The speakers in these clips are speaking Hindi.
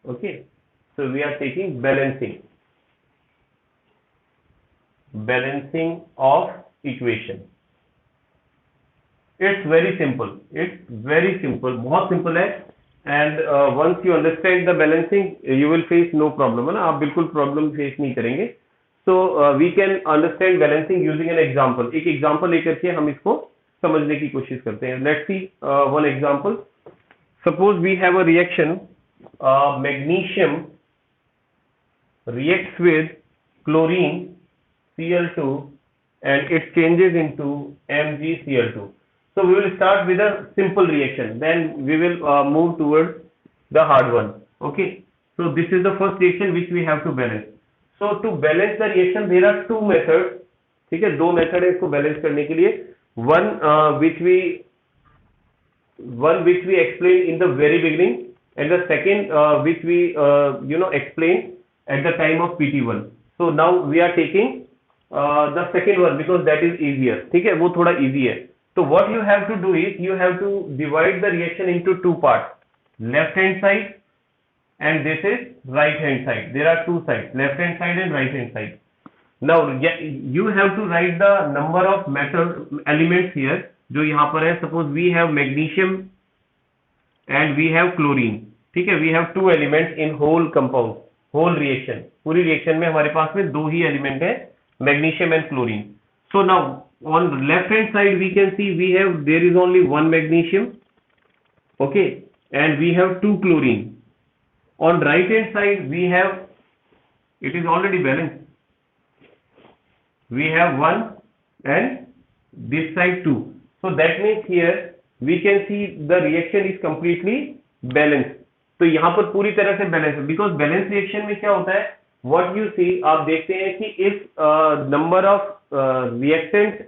Okay, so we are taking balancing of equation. It's very simple. बहुत simple है. And once you understand the balancing, you will face no problem, है ना. आप बिल्कुल problem face नहीं करेंगे. So we can understand balancing using an example. एक example लेकर के हम इसको समझने की कोशिश करते हैं. Let's see one example. Suppose we have a reaction. Magnesium reacts with chlorine Cl2 and it changes into MgCl2. So we will start with a simple reaction, then we will move towards the hard one. Okay, so this is the first reaction which we have to balance. So to balance the reaction there are two methods. ठीक है, दो मेथड है इसको बैलेंस करने के लिए. One which we explained in the very beginning, and the second which we explained at the time of PT1. So now we are taking the second one because that is easier. ठीक है, वो थोड़ा easy है. So what you have to do is you have to divide the reaction into two parts, left hand side and this is right hand side. There are two sides, left hand side and right hand side. Now you have to write the number of metal elements here जो यहाँ पर है. Suppose we have magnesium and we have chlorine. ठीक है, we have two elements in whole compound, whole reaction. पूरी reaction में हमारे पास में दो ही element है, magnesium and chlorine. So now on the left hand side we can see there is only one magnesium, okay, and we have two chlorine. On right hand side it is already balanced. We have one and this side two. So that means here we can see the reaction is completely balanced. तो यहाँ पर पूरी तरह से बैलेंस है, बिकॉज बैलेंस रिएक्शन में क्या होता है, व्हाट यू सी, आप देखते हैं कि if number of reactant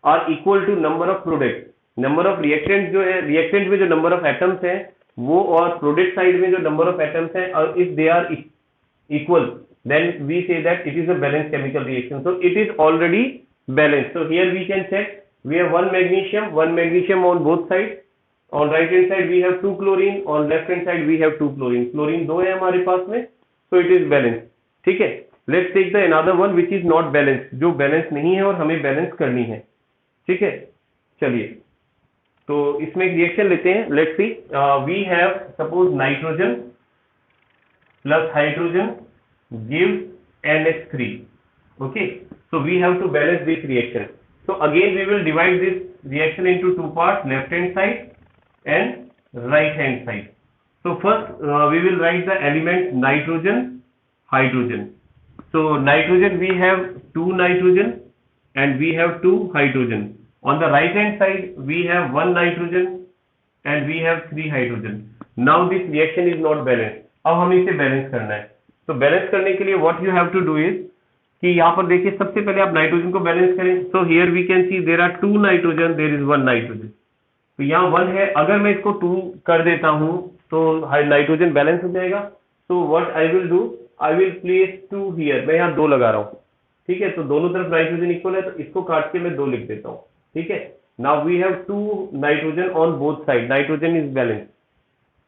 are equal to number of product, number of reactant जो है, रिएक्टेंट में जो नंबर ऑफ एटम्स हैं वो और प्रोडक्ट साइड में जो नंबर ऑफ एटम्स हैं, और if they are equal then we say that it is a balanced chemical reaction. So it is already balanced. So here we can check, we have one magnesium on both sides. On right hand side we have two chlorine, on left hand side we have two chlorine. Chlorine दो है हमारे पास में, so it is balanced. ठीक है, let's take the another one which is not balanced, जो balance नहीं है और हमें balance करनी है. ठीक है, चलिए तो इसमें एक रिएक्शन लेते हैं. Let's see, we have suppose nitrogen plus hydrogen gives NH3. Okay, so we have to balance this reaction. So again we will divide this reaction into two parts, left hand side and right hand side. So first we will write the element nitrogen, hydrogen. So nitrogen, we have two nitrogen and we have two hydrogen. On the right hand side we have one nitrogen and we have three hydrogen. Now this reaction is not balanced. अब हमें इसे बैलेंस करना है. तो बैलेंस करने के लिए what you have to do is कि यहाँ पर देखिए सबसे पहले आप नाइट्रोजन को बैलेंस करें. So here we can see there are two nitrogen, there is one nitrogen. तो यहाँ वन है, अगर मैं इसको टू कर देता हूँ तो नाइट्रोजन बैलेंस हो जाएगा. So what I will do, I will place two here, मैं यहाँ दो लगा रहा हूँ. ठीक है, तो दोनों तरफ नाइट्रोजन इक्वल है तो इसको काट के मैं दो लिख देता हूँ. ठीक है, now we have two nitrogen on both side, nitrogen is balance.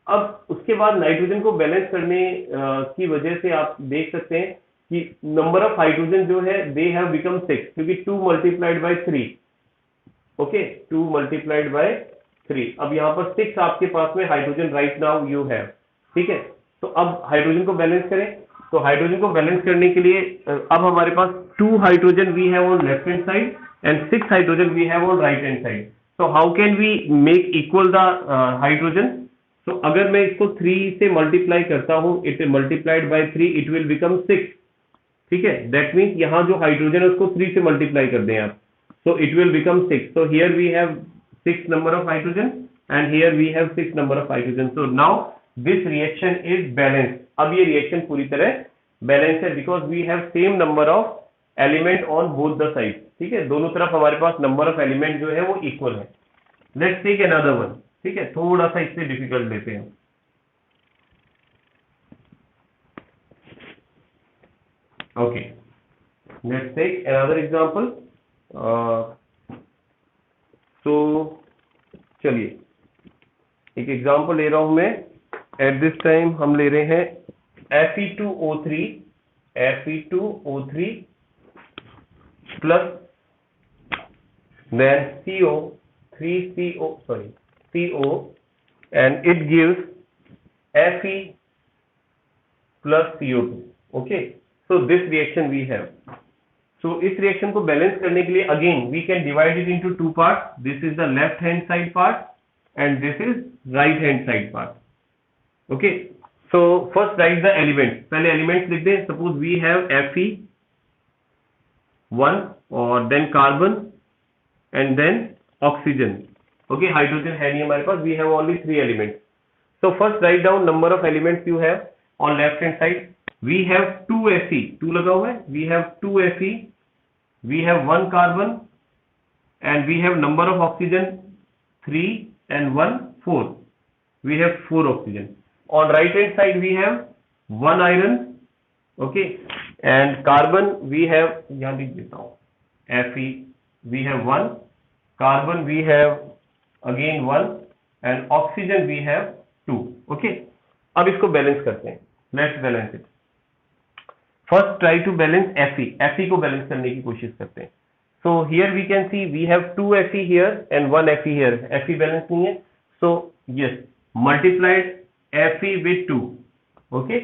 अब उसके बाद नाइट्रोजन को बैलेंस करने की वजह से आप देख सकते हैं कि नंबर ऑफ हाइड्रोजन जो है दे हैव बिकम 6, क्योंकि 2 multiplied by 3. Okay, 2 multiplied by 3. अब यहाँ पर 6 आपके पास में hydrogen right now you have. ठीक है, तो अब हाइड्रोजन को बैलेंस करें. तो हाइड्रोजन को बैलेंस करने के लिए अब हमारे पास 2 hydrogen we have on left hand side and 6 hydrogen we have on right hand side. So how can we make equal the hydrogen. तो अगर मैं इसको 3 से मल्टीप्लाई करता हूं, it multiplied by 3 it will become 6. ठीक है, दैट मीन्स यहाँ जो हाइड्रोजन है उसको 3 से मल्टीप्लाई कर दें आप, so it will become 6. So here we have 6 number of hydrogen and here we have 6 number of hydrogen. So now this reaction is balanced. अब ये रिएक्शन पूरी तरह बैलेंस है because we have same number of element on both the side. ठीक है, दोनों तरफ हमारे पास नंबर ऑफ एलिमेंट जो है वो इक्वल है. Let's take another one. ठीक है, थोड़ा सा इससे डिफिकल्ट लेते हैं. Okay, let's take another example. So चलिए एक एग्जांपल ले रहा हूं मैं. एट दिस टाइम हम ले रहे हैं Fe2O3 plus then CO, and it gives Fe plus CO2. Okay, so this reaction we have. So इस रिएक्शन को बैलेंस करने के लिए again we can divide it into two part. This is the left hand side part and this is right hand side part. Okay, so first write the elements. पहले एलिमेंट्स लिख दें. सपोज वी हैव Fe1 और then carbon and then oxygen. Okay, hydrogen है नहीं हमारे पास. We have only 3 elements. So first write down number of elements you have on left hand side. We have 2 Fe, 2 लगा हुआ है. We have 2 Fe, we have 1 carbon and we have number of oxygen 3 and 1 4. We have 4 oxygen. On right hand side we have 1 iron. Okay, and carbon we have, यहाँ लिख देता हूँ, Fe we have 1, carbon we have again 1 and oxygen we have 2. Okay, अब इसको बैलेंस करते हैं. Let's balance it. First try to balance Fe को बैलेंस करने की कोशिश करते हैं. So here we can see we have 2 Fe here and 1 Fe here. Fe balance नहीं है, so yes multiplied Fe with 2. Okay,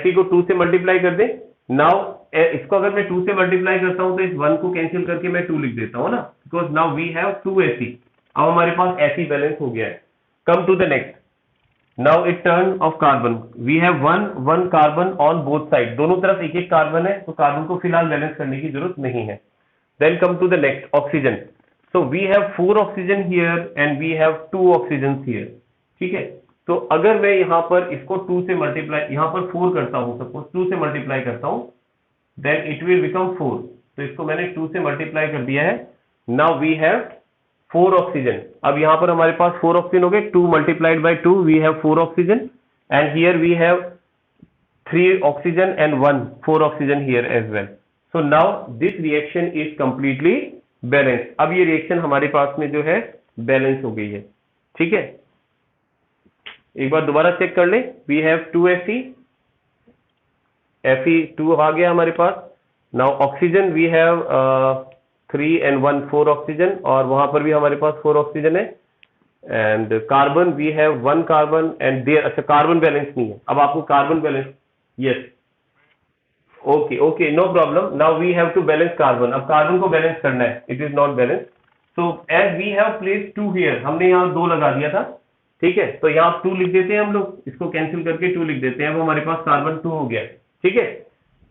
Fe को 2 से मल्टीप्लाई कर दें. नाउ इसको अगर मैं 2 से मल्टीप्लाई करता हूं तो इस 1 को कैंसिल करके मैं 2 लिख देता हूं ना, because now we have 2 Fe. अब हमारे पास Fe बैलेंस हो गया है. Come to the next. Now it turn of carbon. We have one carbon on both sides. दोनों तरफ एक एक कार्बन है, तो कार्बन को फिलहाल बैलेंस करने की जरूरत नहीं है. Then come to the next, oxygen. So we have 4 oxygen here and we have 2 oxygens here. ठीक है, तो अगर मैं यहाँ पर इसको 2 से मल्टीप्लाई, यहाँ पर 4 करता हूँ, सपोज 2 से मल्टीप्लाई करता हूँ, then it will become 4. तो इसको मैंने 2 से मल्टीप्लाई कर दिया है. Now we have 4 oxygen. अब यहाँ पर हमारे पास 4 ऑक्सीजन हो गए. 2 multiplied by 2 we have 4 oxygen and here we have 3 oxygen and 4 oxygen here as well. So now this reaction is completely balance. अब ये रिएक्शन हमारे पास में जो है बैलेंस हो गई है. ठीक है, एक बार दोबारा चेक कर ले. वी हैव 2 Fe2 आ गया हमारे पास. Now oxygen we have 3 and 1 4 oxygen, और वहां पर भी हमारे पास 4 ऑक्सीजन है. And carbon we have 1 carbon and there. अच्छा, कार्बन बैलेंस नहीं है. अब आपको carbon balance, yes, okay okay, no problem. Now we have to balance carbon. अब कार्बन को बैलेंस करना है. It is not balance. So as we have place 2 here, हमने यहाँ 2 लगा दिया था. ठीक है, तो यहाँ 2 लिख देते हैं हम लोग. इसको कैंसिल करके 2 लिख देते हैं. अब हमारे पास कार्बन 2 हो गया. ठीक है,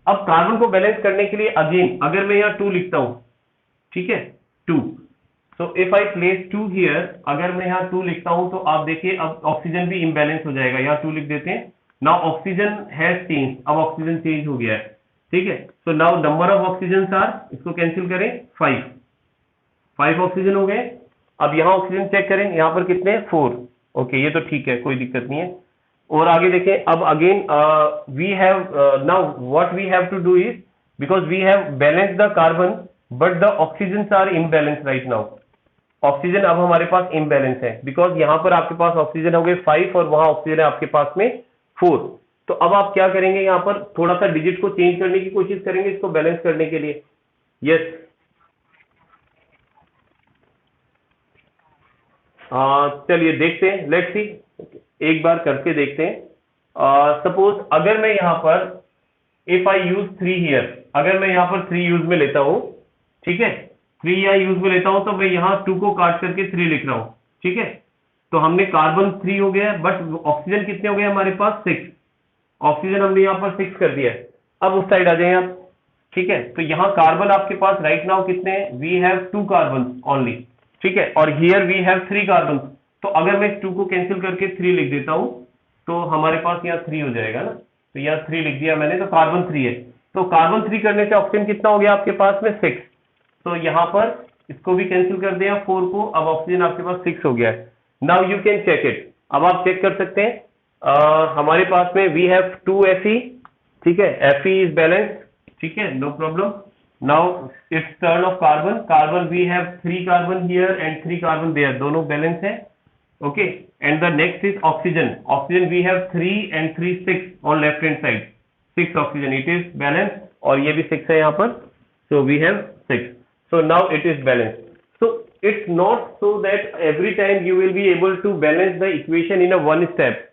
अब कार्बन को बैलेंस करने के लिए अगेन अगर मैं यहाँ 2 लिखता हूँ, ठीक है, 2. So if I place 2 here, अगर मैं यहाँ 2 लिखता हूं तो आप देखिए अब ऑक्सीजन भी इम्बैलेंस हो जाएगा. यहाँ 2 लिख देते हैं. Now oxygen has change. अब ऑक्सीजन चेंज हो गया है. ठीक है, so now number of oxygen are, इसको कैंसिल करें, 5 ऑक्सीजन हो गए. अब यहाँ ऑक्सीजन चेक करें, यहाँ पर कितने, 4. ओके, ये तो ठीक है, कोई दिक्कत नहीं है. और आगे देखें. अब again we have now what we have to do is, because we have balance the carbon but the oxygen are imbalance right now. Oxygen अब हमारे पास इम्बैलेंस है, बिकॉज यहाँ पर आपके पास ऑक्सीजन हो गए 5 और वहां ऑक्सीजन है आपके पास में 4. तो अब आप क्या करेंगे, यहाँ पर थोड़ा सा डिजिट को चेंज करने की कोशिश करेंगे इसको बैलेंस करने के लिए. यस, चलिए देखते हैं. लेट्स सी, एक बार करके देखते हैं. सपोज अगर मैं यहाँ पर इफ आई यूज 3 हियर, अगर मैं यहाँ पर 3 यूज में लेता हूँ, ठीक है, 3 यहाँ यूज में लेता हूं, तो मैं यहाँ 2 को काट करके 3 लिख रहा हूं. ठीक है, तो हमने कार्बन 3 हो गया, बट ऑक्सीजन कितने हो गए हमारे पास, 6. ऑक्सीजन हमने यहाँ पर 6 कर दिया. अब उस साइड आ जाए आप. ठीक है, तो यहाँ कार्बन आपके पास राइट नाउ कितने हैं, वी हैव 2 कार्बन ओनली. ठीक है, और हियर वी हैव 3 कार्बन. तो अगर मैं 2 को कैंसिल करके 3 लिख देता हूं तो हमारे पास यहाँ 3 हो जाएगा ना. तो यहाँ 3 लिख दिया मैंने, तो कार्बन 3 है. तो कार्बन 3 करने से ऑक्सीजन कितना हो गया आपके पास में, 6. तो यहाँ पर इसको भी कैंसिल कर दिया 4 को. अब ऑक्सीजन आपके पास 6 हो गया है. Now you can check it. अब आप चेक कर सकते हैं. हमारे पास में वी हैव 2 Fe. ठीक है, Fe इज बैलेंस. ठीक है, no problem. Now it's turn of carbon. Carbon we have 3 carbon here and 3 carbon there, दोनों बैलेंस है. Okay, and the next is oxygen. Oxygen we have 3 and 3 6 on left hand side. 6 oxygen, it is balanced. और ये भी 6 है यहाँ पर. So we have 6. So now it is balanced. So it's not so that every time you will be able to balance the equation in a one step.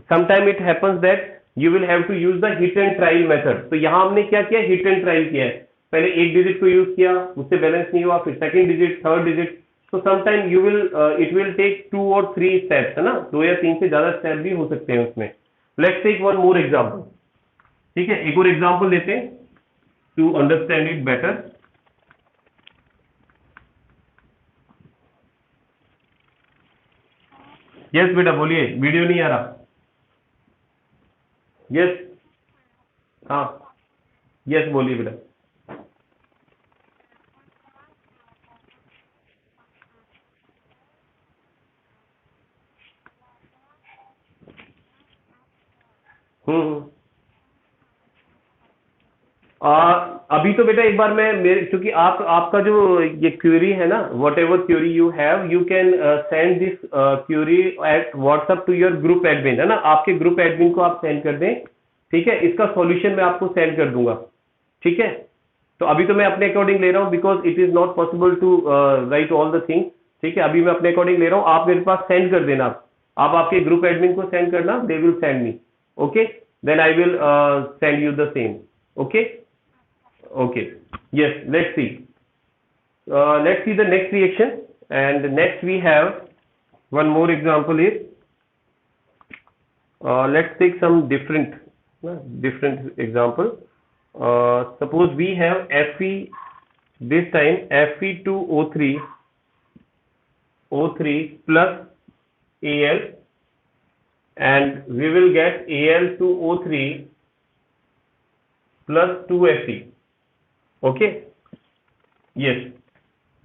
Sometime it happens that you will have to use the hit and trial method. तो यहाँ हमने क्या किया, hit and trial किया है. पहले एक डिजिट को यूज किया, उससे बैलेंस नहीं हुआ, फिर सेकंड डिजिट, थर्ड डिजिट. तो sometime you will it will take 2 और 3 स्टेप्स, है ना, 2 या 3 से ज्यादा स्टेप भी हो सकते हैं उसमें. Let's take one more example. ठीक है, एक और एग्जांपल लेते हैं to understand it better. Yes बेटा बोलिए, वीडियो नहीं आ रहा. यस, हाँ, यस बोलिए बेटा. हम्म. अभी तो बेटा एक बार मैं मेरे, क्योंकि आपका जो ये क्वेरी है ना, whatever query you have, you can send this query at WhatsApp to your group admin, है ना, आपके ग्रुप एडमिन को आप सेंड कर दें. ठीक है, इसका सॉल्यूशन मैं आपको सेंड कर दूंगा. ठीक है, तो अभी तो मैं अपने अकॉर्डिंग ले रहा हूँ, because it is not possible to write all the things. ठीक है, अभी मैं अपने अकॉर्डिंग ले रहा हूँ, आप मेरे पास सेंड कर देना. आप आपके ग्रुप एडमिन को सेंड करना, they will send me. Okay, then I will send you the same. Okay. Okay, yes, let's see. Let's see the next reaction, and next we have one more example is, let's take some different example. Suppose we have Fe, this time Fe2O3 plus Al, and we will get Al2O3 plus 2Fe. Okay, yes,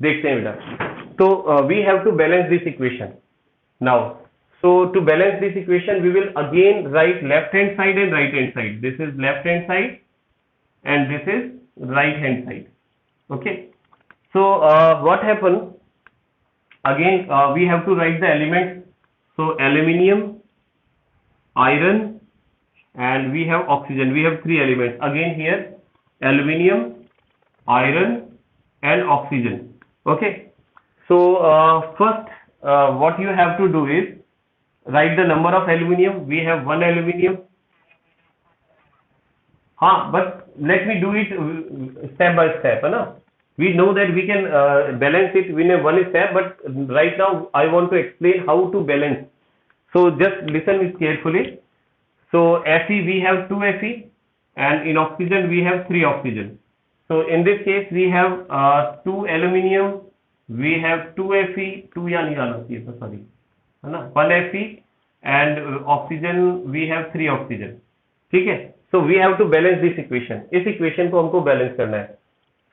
देखते हैं बेटा. तो we have to balance this equation now. So to balance this equation we will again write left hand side and right hand side. This is left hand side and this is right hand side. Okay, so what happen, again we have to write the elements. So aluminium, iron, and we have oxygen. We have 3 elements again here: aluminium, iron and oxygen. Okay, so first what you have to do is write the number of aluminium. We have 1 aluminium. But let me do it step by step, है ना. We know that we can balance it in a one step, but right now I want to explain how to balance. So just listen it carefully. So Fe, we have 2 Fe, and in oxygen we have 3 oxygen. So in this case we have 2 aluminium, we have 2 Fe, 2 या नहीं आना चाहिए था, सॉरी, है ना, 1 Fe, and oxygen we have 3 oxygen. ठीक है, so we have to balance this equation. इस equation को हमको balance करना है.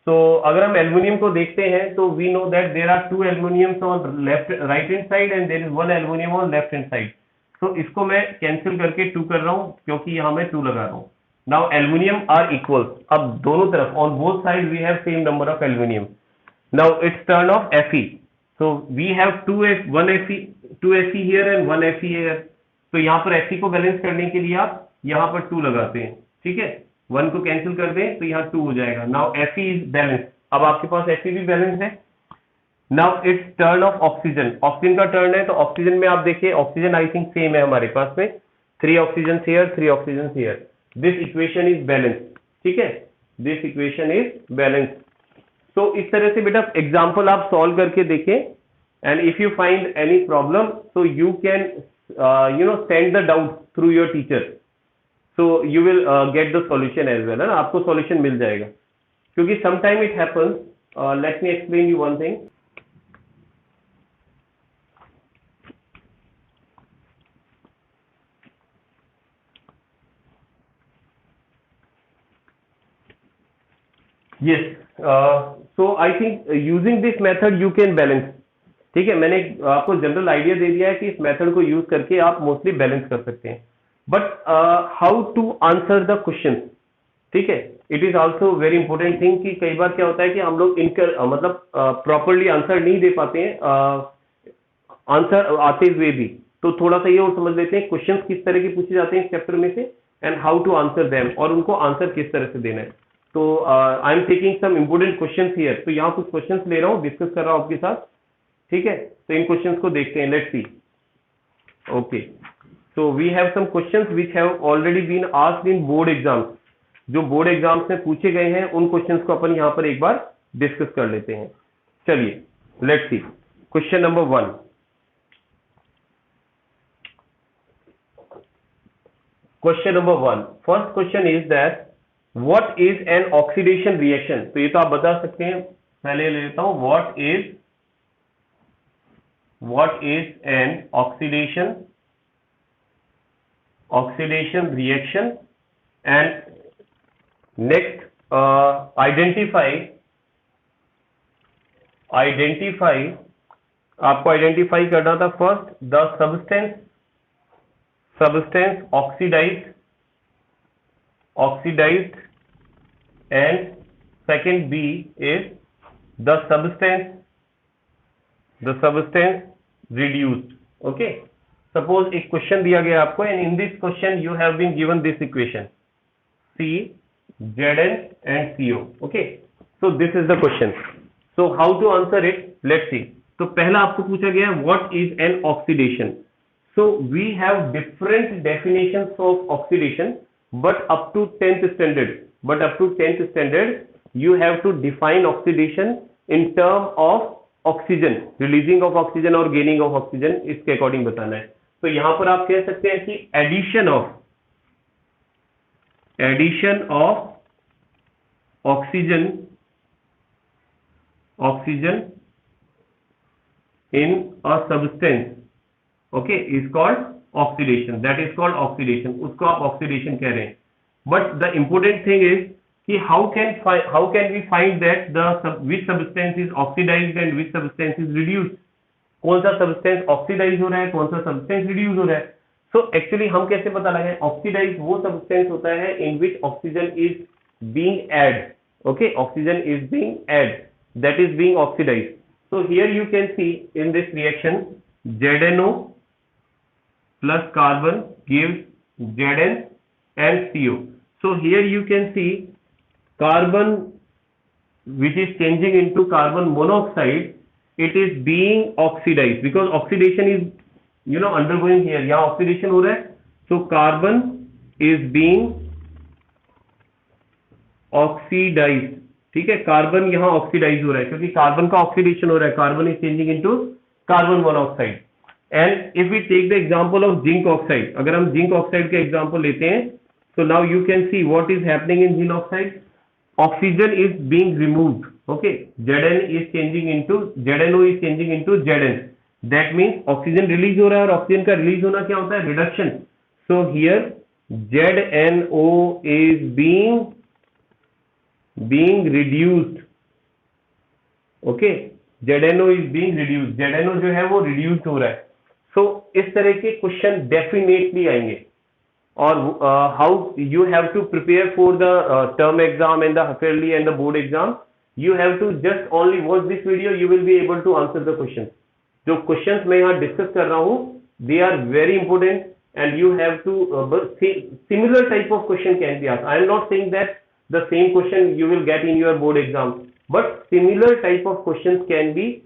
So अगर हम aluminium को देखते हैं तो we know that there are 2 aluminiums on right hand side and there is 1 aluminium on left hand side. So इसको मैं cancel करके 2 कर रहा हूँ, क्योंकि यहाँ मैं 2 लगा रहा हूँ. Now aluminium are equal. अब दोनों तरफ on both sides we have same number of aluminium. Now it's turn of Fe. So we have 1 Fe, 2 Fe here and 1 Fe here. तो यहाँ पर Fe को बैलेंस करने के लिए आप यहाँ पर 2 लगाते हैं. ठीक है, 1 को कैंसिल कर दें तो यहाँ 2 हो जाएगा. Now Fe is balanced. अब आपके पास Fe भी बैलेंस है. Now it's turn of oxygen. Oxygen का टर्न है, तो ऑक्सीजन में आप देखिए, ऑक्सीजन आई थिंक सेम है हमारे पास में. 3 oxygen here, 3 oxygen here. This equation is balanced. ठीक है, this equation is balanced. So इस तरह से बेटा एग्जाम्पल आप सॉल्व करके देखें, and if you find any problem, so you can send the doubt through your teacher. So you will get the solution as well, है ना, आपको solution मिल जाएगा. क्योंकि sometime it happens. Let me explain you one thing. Yes, so I think using this method you can balance. ठीक है, मैंने आपको जनरल आइडिया दे दिया है कि इस मेथड को यूज करके आप मोस्टली बैलेंस कर सकते हैं. But how to answer the question, ठीक है, it is also very important thing कि कई बार क्या होता है कि हम लोग मतलब प्रॉपरली आंसर नहीं दे पाते हैं. आंसर आते हुए भी। तो थोड़ा सा ये और समझ लेते हैं क्वेश्चंस किस तरह के पूछे जाते हैं इस चैप्टर में से, and how to answer them, और उनको आंसर किस तरह से देना है। तो I am taking some important questions here. तो यहाँ कुछ क्वेश्चंस ले रहा हूँ, डिस्कस कर रहा हूँ आपके साथ, ठीक है। तो इन क्वेश्चंस को देखते हैं, let's see. Okay, so we have some questions which have already been asked in board exams. जो बोर्ड एग्जाम्स में पूछे गए हैं उन क्वेश्चंस को अपन यहाँ पर एक बार डिस्कस कर लेते हैं। चलिए let's see. Question number 1। Question number 1, first question is that what is an oxidation reaction. तो ये तो आप बता सकते हैं, पहले ले लेता हूं। What is an oxidation reaction, and next identify आपको आइडेंटिफाई करना था। First the substance oxidized, and second B is the substance reduced. Okay, suppose एक क्वेश्चन दिया गया आपको, and in this question you have been given this equation C, Zn and CO. Okay, so this is the question. So how to answer it, let's see. तो पहला आपको पूछा गया what is an oxidation. So we have different definitions of oxidation, but up to 10th standard you have to define oxidation in term of oxygen, releasing of oxygen और gaining of oxygen, इसके अकॉर्डिंग बताना है। तो यहां पर आप कह सकते हैं कि addition of oxygen in a substance, okay, is called oxidation. That is called oxidation. उसको आप oxidation कह रहे हैं। But the important thing is कि how can we find that which substance is oxidized and which substance is reduced. कौन सा substance oxidize हो रहा है, कौन सा substance reduce हो रहा है। So actually हम कैसे पता लगाएं? Oxidized वो substance होता है in which oxygen is being added. Okay, oxygen is being added, that is being oxidized. So here you can see in this reaction ZNO plus carbon gives Zn and CO. So here you can see carbon which is changing into carbon monoxide, it is being oxidized because oxidation is undergoing here. यहाँ oxidation हो रहा है, so carbon is being oxidized. ठीक है, कार्बन यहाँ ऑक्सीडाइज हो रहा है क्योंकि कार्बन का ऑक्सीडेशन हो रहा है, carbon is changing into carbon monoxide. And if we take the example of zinc oxide, अगर हम जिंक ऑक्साइड का एग्जांपल लेते हैं, so now you can see what is happening in zinc oxide. Oxygen is being removed. Okay, Zn is changing into ZNO is changing into Zn. That means oxygen release हो रहा है और ऑक्सीजन का रिलीज होना क्या होता है, reduction. So here ZNO is being reduced. Okay, ZNO is being reduced. ZNO जो है वो reduced हो रहा है. So इस तरह के क्वेश्चन डेफिनेटली आएंगे। और how you have to prepare for the term exam and the half-yearly and the board exam, you have to just only watch this video, you will be able to answer the questions. जो questions मैं यहाँ discuss कर रहा हूँ, they are very important and you have to similar type of question can be asked. I am not saying that the same question you will get in your board exam, but similar type of questions can be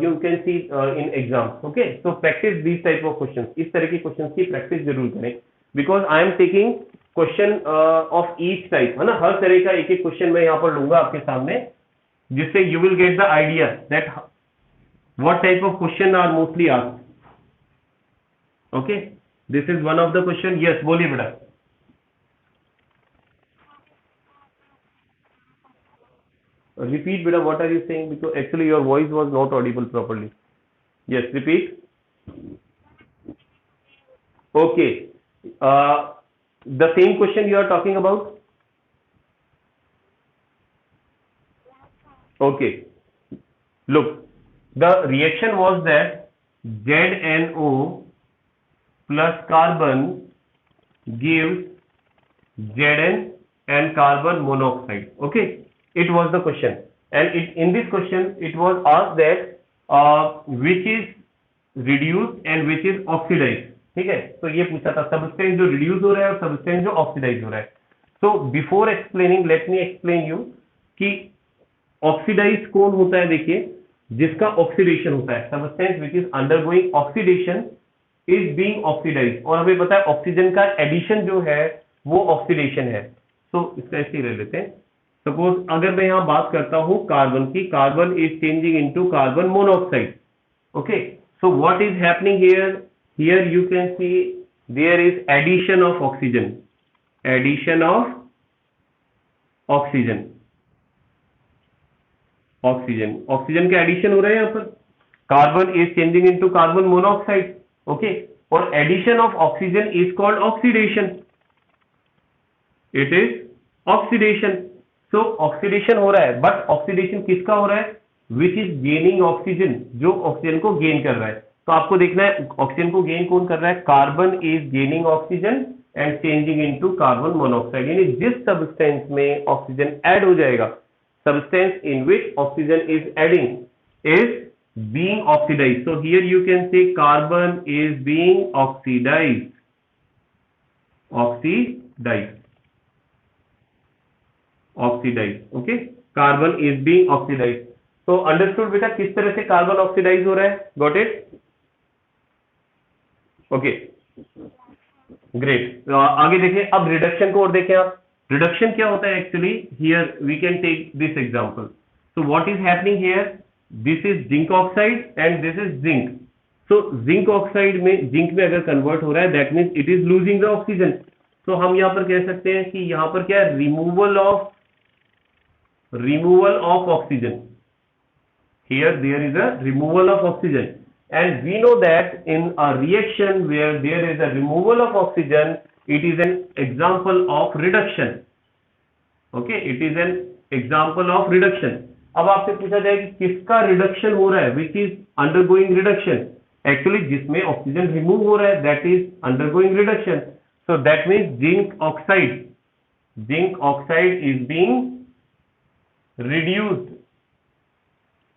you can see in exam. Okay, so practice these type of questions. इस तरह के questions की practice जरूर करें, because I am taking question of each type, है ना। हर तरह का एक एक क्वेश्चन मैं यहाँ पर लूंगा आपके सामने, जिससे you will get the idea that what type of question are mostly asked. Okay, this is one of the question. Yes, बोलिए बेटा। Repeat बेटा, what are you saying, because actually your voice was not audible properly. Yes, repeat. Okay, the same question you are talking about. Okay, look, the reaction was that ZNO plus carbon gives Zn and carbon monoxide. Okay, it was the question, and in this question it was asked that which is reduce and which is oxidise. ठीक है, तो ये पूछा था सब्सटेंस जो रिड्यूस हो रहा है और सब्सटेंस जो ऑक्सीडाइज हो रहा है। So before explaining let me explain you कि ऑक्सीडाइज कौन होता है। देखिए, जिसका ऑक्सीडेशन होता है, substance which is undergoing oxidation is being oxidise. और हमें पता है ऑक्सीजन का एडिशन जो है वो ऑक्सीडेशन है। सो इसका ऐसे ही ले लेते हैं। सपोज अगर मैं यहां बात करता हूं कार्बन की, carbon is changing into carbon monoxide. Okay, so what is happening here? Here you can see there is addition of oxygen, addition of oxygen, oxygen, oxygen का एडिशन हो रहा है यहां पर। Carbon is changing into carbon monoxide. Okay, और addition of oxygen is called oxidation, it is oxidation. So oxidation हो रहा है, बट ऑक्सीडेशन किसका हो रहा है? विच इज गेनिंग ऑक्सीजन, जो ऑक्सीजन को गेन कर रहा है। तो आपको देखना है ऑक्सीजन को गेन कौन कर रहा है? Carbon is gaining oxygen and changing into carbon monoxide. यानी जिस सब्सटेंस में ऑक्सीजन ऐड हो जाएगा, substance in which oxygen is adding is being oxidized. So here you can say carbon is being oxidized, oxidized, oxidized. Okay, carbon is being oxidized. So understood बेटा किस तरह से कार्बन ऑक्सीडाइज हो रहा है? Got it? Okay, great. आगे देखें, अब रिडक्शन को और देखें आप। रिडक्शन क्या होता है actually? Here we can take this example. So what is happening here? This is zinc oxide and this is zinc. So zinc oxide में जिंक में अगर कन्वर्ट हो रहा है, that means it is losing the oxygen. तो हम यहां पर कह सकते हैं कि यहां पर क्या है? Removal of oxygen. Here there is a removal of oxygen, and we know that in a reaction where there is a removal of oxygen, it is an example of reduction. Okay, it is an example of reduction. अब आपसे पूछा जाए कि किसका रिडक्शन हो रहा है? Which is undergoing reduction. Actually जिसमें ऑक्सीजन रिमूव हो रहा है, that is undergoing reduction. So that means zinc oxide is being reduced.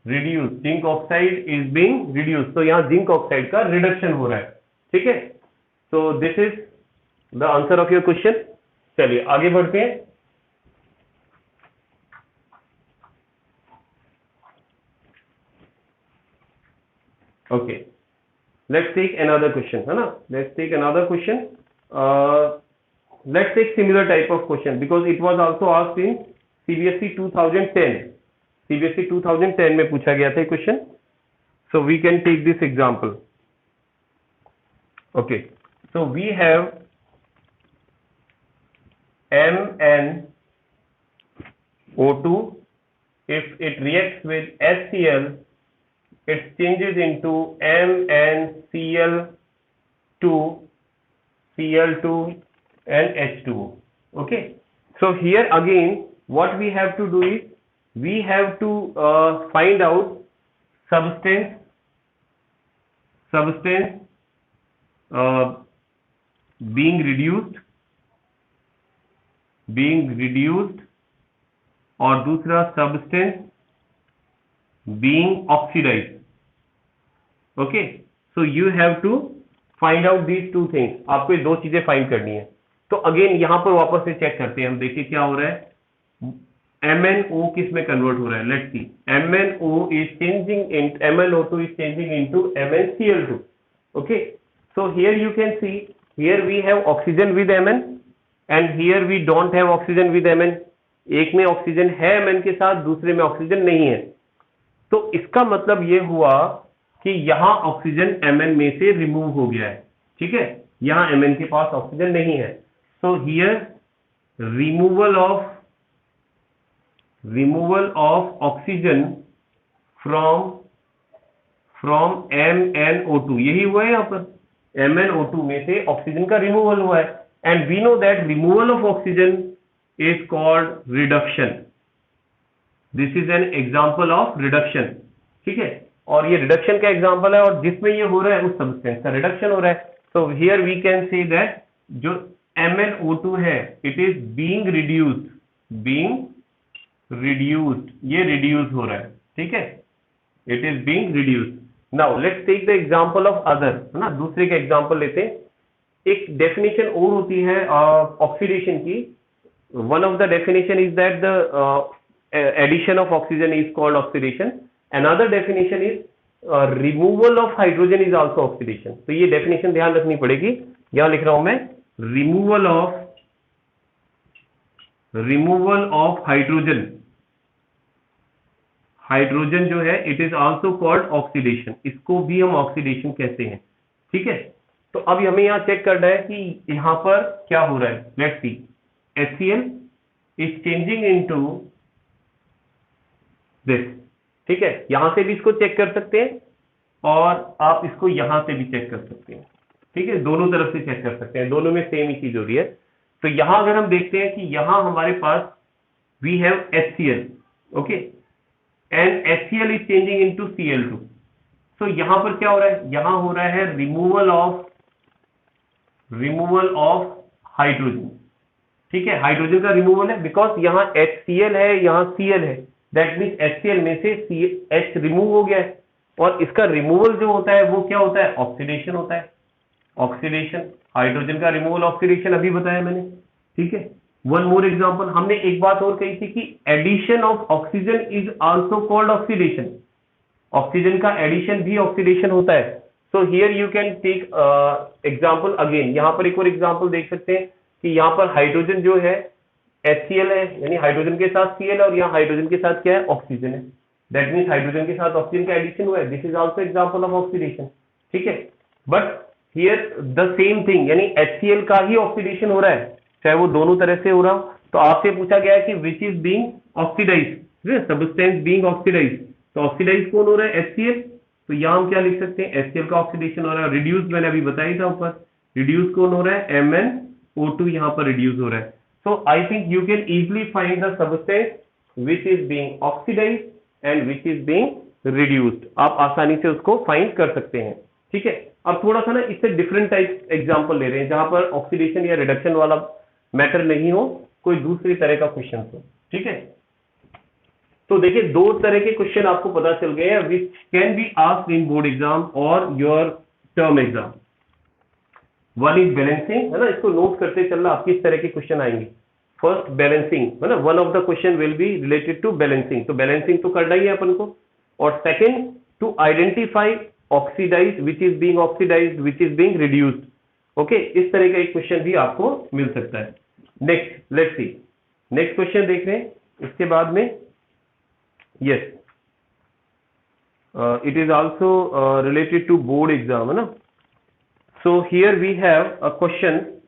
Zinc oxide is being reduce. तो यहां जिंक ऑक्साइड का रिडक्शन हो रहा है। ठीक है, so this is the answer of your question. चलिए आगे बढ़ते हैं। Okay, let's take another question, है ना? Let's take another question. Let's take similar type of question because it was also asked in CBSE 2010। CBSE 2010 में पूछा गया था क्वेश्चन। So we can take this example. Okay, so we have MnO2. if it reacts with HCl, it changes into MnCl2, Cl2 and H2O. Okay, so here again what we have to do is we have to find out substance being reduced और दूसरा substance being oxidized. Okay, so you have to find out these two things. आपको ये दो चीजें फाइंड करनी है। तो अगेन यहां पर वापस से चेक करते हैं हम, देखिए क्या हो रहा है। MnO किस में कन्वर्ट हो रहा है? Let's see, MnO is changing in MnO2 is changing into MnCl2. Okay, so here you can see, here we have oxygen with Mn and here we don't have oxygen with Mn. एक में ऑक्सीजन है Mn के साथ, दूसरे में ऑक्सीजन नहीं है। तो इसका मतलब ये हुआ कि यहां ऑक्सीजन Mn में से रिमूव हो गया है। ठीक है, यहां Mn के पास ऑक्सीजन नहीं है। So here removal of oxygen from MnO2, यही हुआ है यहां पर। MnO2 में से ऑक्सीजन का रिमूवल हुआ है and we know that removal of oxygen is called reduction. This is an example of reduction. ठीक है, और ये रिडक्शन का एग्जांपल है और जिसमें ये हो रहा है उस सब्सटेंस का रिडक्शन हो रहा है। So here we can say that जो MnO2 है इट इज बीइंग रिड्यूस्ड, ये रिड्यूस हो रहा है। ठीक है, it is being reduced. Now let's take the example of other, है ना, दूसरे का एग्जांपल लेते हैं। एक डेफिनेशन और होती है ऑक्सीडेशन की। One of the definition is that the addition of oxygen is called oxidation. Another definition is removal of hydrogen is also oxidation. तो ये डेफिनेशन ध्यान रखनी पड़ेगी। यहां लिख रहा हूं मैं, रिमूवल ऑफ हाइड्रोजन, हाइड्रोजन जो है it is also called oxidation, इसको भी हम ऑक्सीडेशन कहते हैं। ठीक है, तो अब हमें यहां चेक करना है कि यहां पर क्या हो रहा है। Let's see, HCl is changing into this. ठीक है, यहां से भी इसको चेक कर सकते हैं और आप इसको यहां से भी चेक कर सकते हैं। ठीक है, दोनों तरफ से चेक कर सकते हैं, दोनों में सेम ही चीज हो रही है। तो यहां अगर हम देखते हैं कि यहां हमारे पास we have HCl, okay, and HCl is changing into Cl2। तो यहां पर क्या हो रहा है, यहां हो रहा है रिमूवल ऑफ हाइड्रोजन। ठीक है, हाइड्रोजन का रिमूवल है, बिकॉज यहां HCl है, यहां Cl है, दैट मीन्स HCl में से H रिमूव हो गया है। और इसका रिमूवल जो होता है वो क्या होता है, ऑक्सीडेशन होता है। ऑक्सीडेशन, हाइड्रोजन का रिमूवल ऑक्सीडेशन अभी बताया मैंने। ठीक है, वन मोर एग्जांपल, हमने एक बात और कही थी कि addition of oxygen is also called oxidation. Oxygen का एडिशन भी ऑक्सीडेशन होता है। So here you can take example again. यहां पर एक और एग्जांपल देख सकते हैं कि यहां पर हाइड्रोजन जो है HCl है, यानी हाइड्रोजन के साथ Cl, और यहाँ हाइड्रोजन के साथ क्या है, ऑक्सीजन है। दैट मीन्स हाइड्रोजन के साथ ऑक्सीजन का एडिशन हुआ है। This is also example of oxidation. ठीक है, but here the same thing, यानी HCl का ही ऑक्सीडेशन हो रहा है, चाहे वो दोनों तरह से हो रहा हो। तो आपसे पूछा गया है कि which is being oxidised, substance being oxidised. तो ऑक्सीडाइज कौन हो रहा है, HCl। तो यहां हम क्या लिख सकते हैं, HCl का ऑक्सीडेशन हो रहा है। रिड्यूस मैंने अभी बताया था ऊपर, रिड्यूस कौन हो रहा है, MnO2 यहां पर रिड्यूस हो रहा है। So I think you can easily find the substance which is being oxidized and which is being reduced. आप आसानी से उसको फाइंड कर सकते हैं। ठीक है, अब थोड़ा सा ना इससे डिफरेंट टाइप एग्जांपल ले रहे हैं, जहां पर ऑक्सीडेशन या रिडक्शन वाला मैटर नहीं हो, कोई दूसरी तरह का क्वेश्चन हो। ठीक है, तो देखिए दो तरह के क्वेश्चन आपको पता चल गए हैं which can be asked in board exam और your term exam. One is balancing, है ना, इसको नोट करते चलना, आप किस तरह के क्वेश्चन आएंगे। फर्स्ट बैलेंसिंग, है ना, one of the question will be related to balancing. तो बैलेंसिंग तो करना ही है अपन को। और second, to identify oxidise which is being oxidised, which is being reduced. Okay, इस तरह का एक क्वेश्चन भी आपको मिल सकता है। Next, let's see, next question देख रहे हैं इसके बाद में। Yes, it is also related to board exam, है ना। So here we have a question,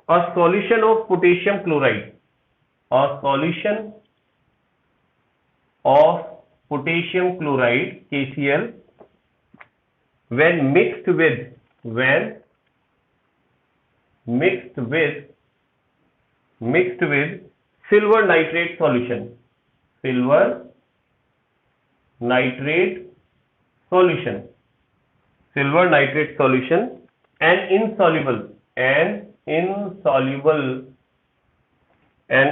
a solution of potassium chloride, a solution of potassium chloride KCl when mixed with silver nitrate solution, silver nitrate solution and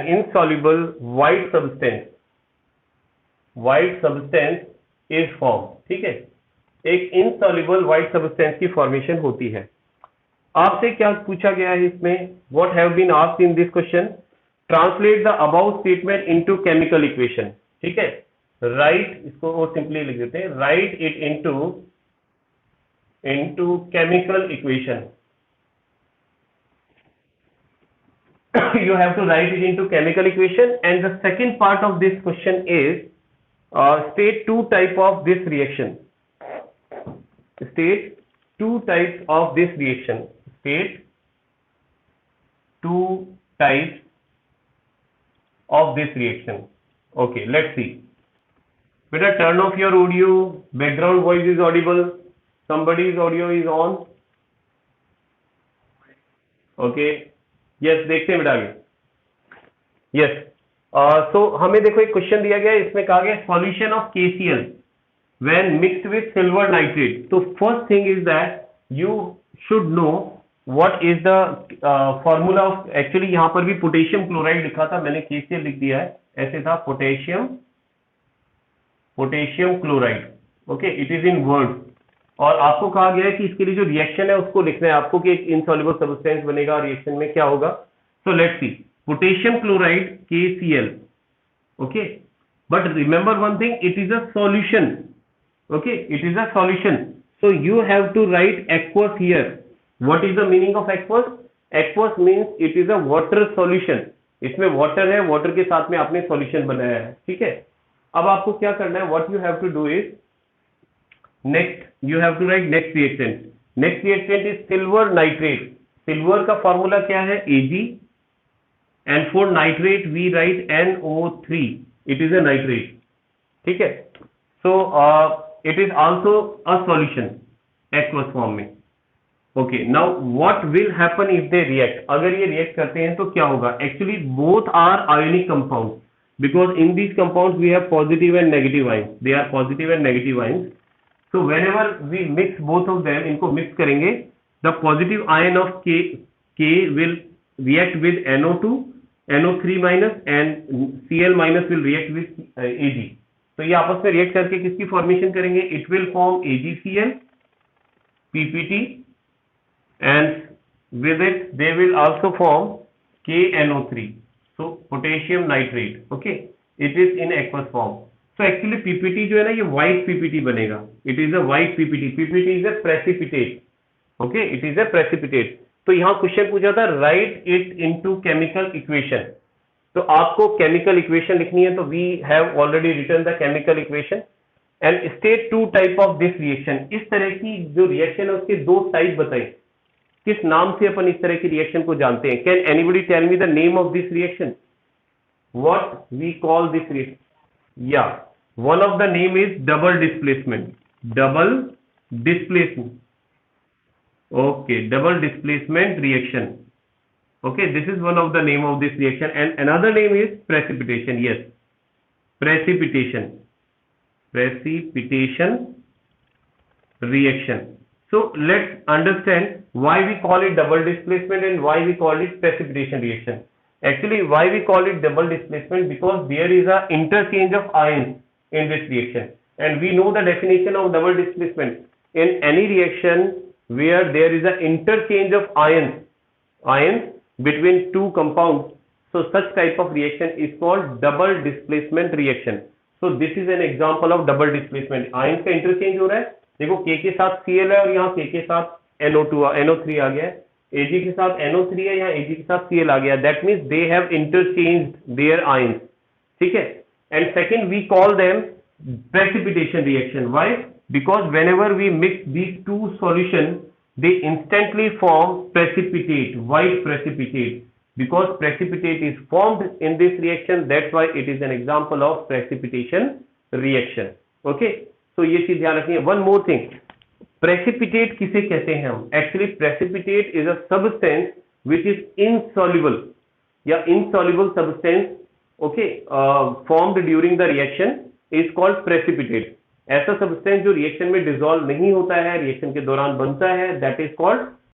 insoluble white substance is formed। ठीक है, एक insoluble white substance की फॉर्मेशन होती है। आपसे क्या पूछा गया है इसमें, what have been asked in this question, translate the above statement into chemical equation। ठीक है, write, इसको और सिंपली लिख देते हैं, write it into chemical equation। You have to write it into chemical equation, and the second part of this question is state two types of this reaction। State two types of this reaction। State two types of this reaction। Okay, let's see। Better turn off your audio, background voice is audible, somebody's audio is on। Okay, yes, देखते हैं बेटा आगे। yes, so हमें देखो एक क्वेश्चन दिया गया है, इसमें कहा गया solution of KCl when mixed with silver nitrate। तो first thing is that you should know what is the formula of, actually यहां पर भी पोटेशियम क्लोराइड लिखा था, मैंने KCl लिख दिया है, ऐसे था potassium chloride. Okay, it is in word, और आपको कहा गया है कि इसके लिए जो रिएक्शन है उसको लिखना है आपको कि एक इनसॉल्युबल सब्सटेंस बनेगा और रिएक्शन में क्या होगा. So let's see, potassium chloride KCl. Okay, but remember one thing, it is a solution. Okay, it is a solution, so you have to write aqueous here. What is the meaning of aqueous? Aqueous means it is a water solution. इसमें water है, water के साथ में आपने solution बनाया है. ठीक है, अब आपको क्या करना है, what you have to do is next you have to write next reactant. Next reactant is silver nitrate. Silver का formula क्या है, Ag, and for nitrate we write NO3. It is a nitrate. ठीक है, so it is also a solution aqueous form में. Okay, now what will happen if they react? अगर ये react करते हैं तो क्या होगा? Actually both are ionic compounds, because in these compounds we have positive and negative ions. They are positive and negative ions. So whenever we mix both of them, इनको mix करेंगे, the positive ion of K will react with NO2, NO3 minus, and Cl minus will react with Ag. तो ये आपस में रिएक्ट करके किसकी फॉर्मेशन करेंगे? It will form AgCl, PPT, and with it they will also form KNO3. So potassium nitrate. Okay, it is in aqueous form. So actually PPT जो है ना, ये white PPT बनेगा. It is a white PPT. PPT is a precipitate. Okay, it is a precipitate. तो यहाँ क्वेश्चन पूछा था, write it into chemical equation. तो आपको केमिकल इक्वेशन लिखनी है, तो we have already written the chemical equation and state to type of this reaction. इस तरह की जो रिएक्शन है उसके दो टाइप बताइए. किस नाम से अपन इस तरह की रिएक्शन को जानते हैं? Can anybody tell me the name of this reaction? What we call this reaction? या one of the name is double displacement. Double displacement. Okay, double displacement reaction. Okay, this is one of the name of this reaction, and another name is precipitation. Yes, precipitation. Precipitation reaction. So let's understand why we call it double displacement and why we call it precipitation reaction. Actually, why we call it double displacement? Because there is a interchange of ions in this reaction, and we know the definition of double displacement. In any reaction where there is an interchange of ions between two compounds, so such type of reaction is called double displacement reaction. So this is an example of double displacement. ions का interchange हो रहा है, देखो K के साथ Cl है और यहाँ K के साथ NO3 आ गया है, Ag के साथ NO3 है, यहाँ Ag के साथ Cl आ गया. That means they have interchanged their ions. ठीक है, and second we call them precipitation reaction. Why? Because whenever we mix these two solutions, they instantly form precipitate, white precipitate. Because precipitate is formed in this reaction, that's why it is an example of precipitation reaction. Okay, so ये चीज ध्यान रखिए. One more thing, precipitate किसे कहते हैं हम? Actually precipitate is a substance which is insoluble या insoluble substance. Okay, formed during the reaction is called precipitate. ऐसा सब्सटेंस जो रिएक्शन में डिसॉल्व नहीं होता है, रिएक्शन के दौरान बनता है, दैट इज कॉल्ड